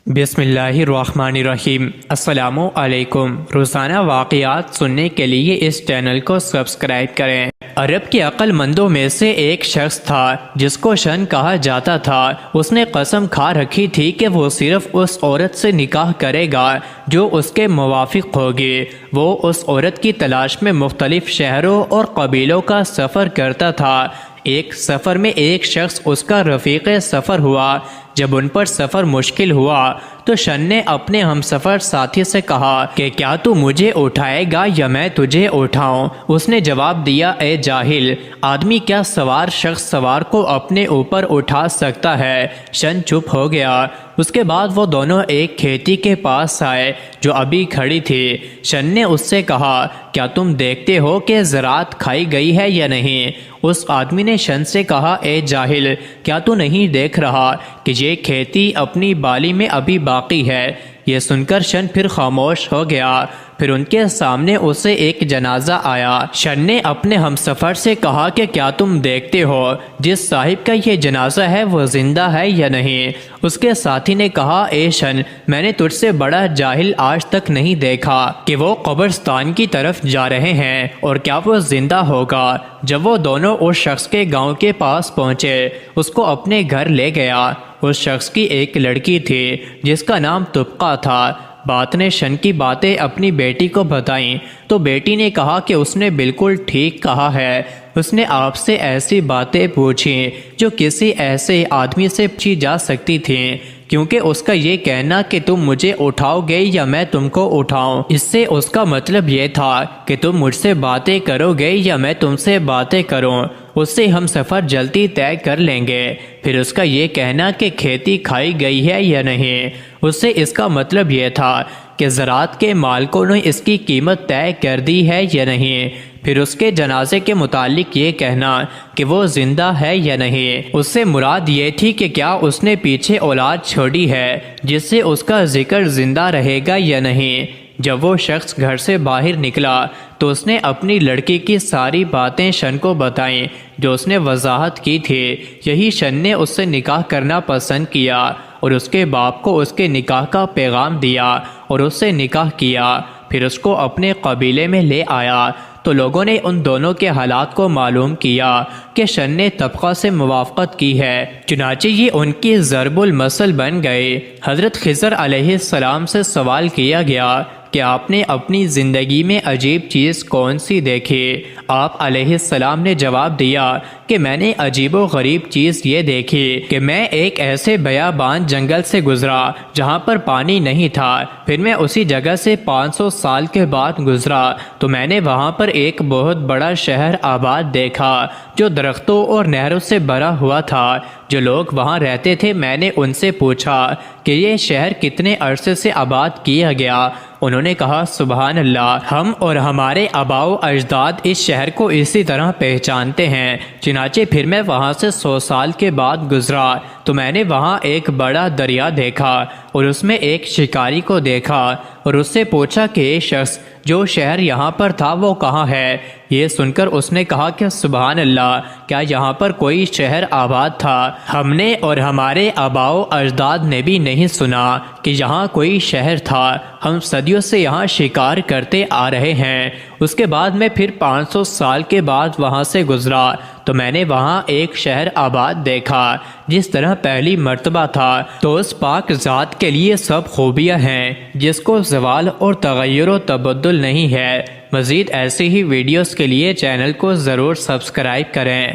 بسم اللہ الرحمن الرحیم۔ السلام علیکم۔ روزانہ واقعات سننے کے لیے اس چینل کو سبسکرائب کریں۔ عرب کے عقل مندوں میں سے ایک شخص تھا جس کو شن کہا جاتا تھا۔ اس نے قسم کھا رکھی تھی کہ وہ صرف اس عورت سے نکاح کرے گا جو اس کے موافق ہوگی۔ وہ اس عورت کی تلاش میں مختلف شہروں اور قبیلوں کا سفر کرتا تھا۔ ایک سفر میں ایک شخص اس کا رفیق سفر ہوا۔ جب ان پر سفر مشکل ہوا تو شن نے اپنے ہم سفر ساتھی سے کہا کہ کیا تو مجھے اٹھائے گا یا میں تجھے اٹھاؤں؟ اس نے جواب دیا، اے جاہل، آدمی کیا سوار شخص سوار کو اپنے اوپر اٹھا سکتا ہے؟ شن چپ ہو گیا۔ اس کے بعد وہ دونوں ایک کھیتی کے پاس آئے جو ابھی کھڑی تھی۔ شن نے اس سے کہا، کیا تم دیکھتے ہو کہ زراعت کھائی گئی ہے یا نہیں؟ اس آدمی نے شن سے کہا، اے جاہل، کیا تو نہیں دیکھ رہا کہ یہ کھیتی اپنی بالی میں ابھی باقی ہے؟ یہ سن کر شن پھر خاموش ہو گیا۔ پھر ان کے سامنے اسے ایک جنازہ آیا۔ شن نے اپنے ہمسفر سے کہا کہ کیا تم دیکھتے ہو جس صاحب کا یہ جنازہ ہے وہ زندہ ہے یا نہیں؟ اس کے ساتھی نے کہا، اے شن، میں نے تجھ سے بڑا جاہل آج تک نہیں دیکھا کہ وہ قبرستان کی طرف جا رہے ہیں، اور کیا وہ زندہ ہوگا؟ جب وہ دونوں اس شخص کے گاؤں کے پاس پہنچے اس کو اپنے گھر لے گیا۔ اس شخص کی ایک لڑکی تھی جس کا نام تبقہ تھا۔ بات نے شن کی باتیں اپنی بیٹی کو بتائیں تو بیٹی نے کہا کہ اس نے بالکل ٹھیک کہا ہے۔ اس نے آپ سے ایسی باتیں پوچھیں جو کسی ایسے آدمی سے پوچھی جا سکتی تھیں، کیونکہ اس کا یہ کہنا کہ تم مجھے اٹھاؤ گے یا میں تم کو اٹھاؤں، اس سے اس کا مطلب یہ تھا کہ تم مجھ سے باتیں کرو گے یا میں تم سے باتیں کروں، اس سے ہم سفر جلدی طے کر لیں گے۔ پھر اس کا یہ کہنا کہ کھیتی کھائی گئی ہے یا نہیں، اس سے اس کا مطلب یہ تھا کہ زراعت کے مالکوں نے اس کی قیمت طے کر دی ہے یا نہیں۔ پھر اس کے جنازے کے متعلق یہ کہنا کہ وہ زندہ ہے یا نہیں، اس سے مراد یہ تھی کہ کیا اس نے پیچھے اولاد چھوڑی ہے جس سے اس کا ذکر زندہ رہے گا یا نہیں۔ جب وہ شخص گھر سے باہر نکلا تو اس نے اپنی لڑکی کی ساری باتیں شن کو بتائیں جو اس نے وضاحت کی تھی۔ یہی شن نے اس سے نکاح کرنا پسند کیا اور اس کے باپ کو اس کے نکاح کا پیغام دیا اور اس سے نکاح کیا۔ پھر اس کو اپنے قبیلے میں لے آیا تو لوگوں نے ان دونوں کے حالات کو معلوم کیا کہ شن نے طبقہ سے موافقت کی ہے، چنانچہ یہ ان کی ضرب المثل بن گئے۔ حضرت خضر علیہ السلام سے سوال کیا گیا کہ آپ نے اپنی زندگی میں عجیب چیز کون سی دیکھی؟ آپ علیہ السلام نے جواب دیا کہ میں نے عجیب و غریب چیز یہ دیکھی کہ میں ایک ایسے بیابان جنگل سے گزرا جہاں پر پانی نہیں تھا۔ پھر میں اسی جگہ سے 500 سال کے بعد گزرا تو میں نے وہاں پر ایک بہت بڑا شہر آباد دیکھا جو درختوں اور نہروں سے بھرا ہوا تھا۔ جو لوگ وہاں رہتے تھے میں نے ان سے پوچھا کہ یہ شہر کتنے عرصے سے آباد کیا گیا؟ انہوں نے کہا، سبحان اللہ، ہم اور ہمارے آباء و اجداد اس شہر کو اسی طرح پہچانتے ہیں۔ چنانچہ پھر میں وہاں سے 100 سال کے بعد گزرا تو میں نے وہاں ایک بڑا دریا دیکھا اور اس میں ایک شکاری کو دیکھا اور اس سے پوچھا کہ یہ شخص جو شہر یہاں پر تھا وہ کہاں ہے؟ یہ سن کر اس نے کہا کہ سبحان اللہ، کیا یہاں پر کوئی شہر آباد تھا؟ ہم نے اور ہمارے آباء و اجداد نے بھی نہیں سنا کہ یہاں کوئی شہر تھا۔ ہم صدیوں سے یہاں شکار کرتے آ رہے ہیں۔ اس کے بعد میں پھر 500 سال کے بعد وہاں سے گزرا تو میں نے وہاں ایک شہر آباد دیکھا جس طرح پہلی مرتبہ تھا۔ تو اس پاک ذات کے لیے سب خوبیاں ہیں جس کو زوال اور تغیر و تبدل نہیں ہے۔ مزید ایسی ہی ویڈیوز کے لیے چینل کو ضرور سبسکرائب کریں۔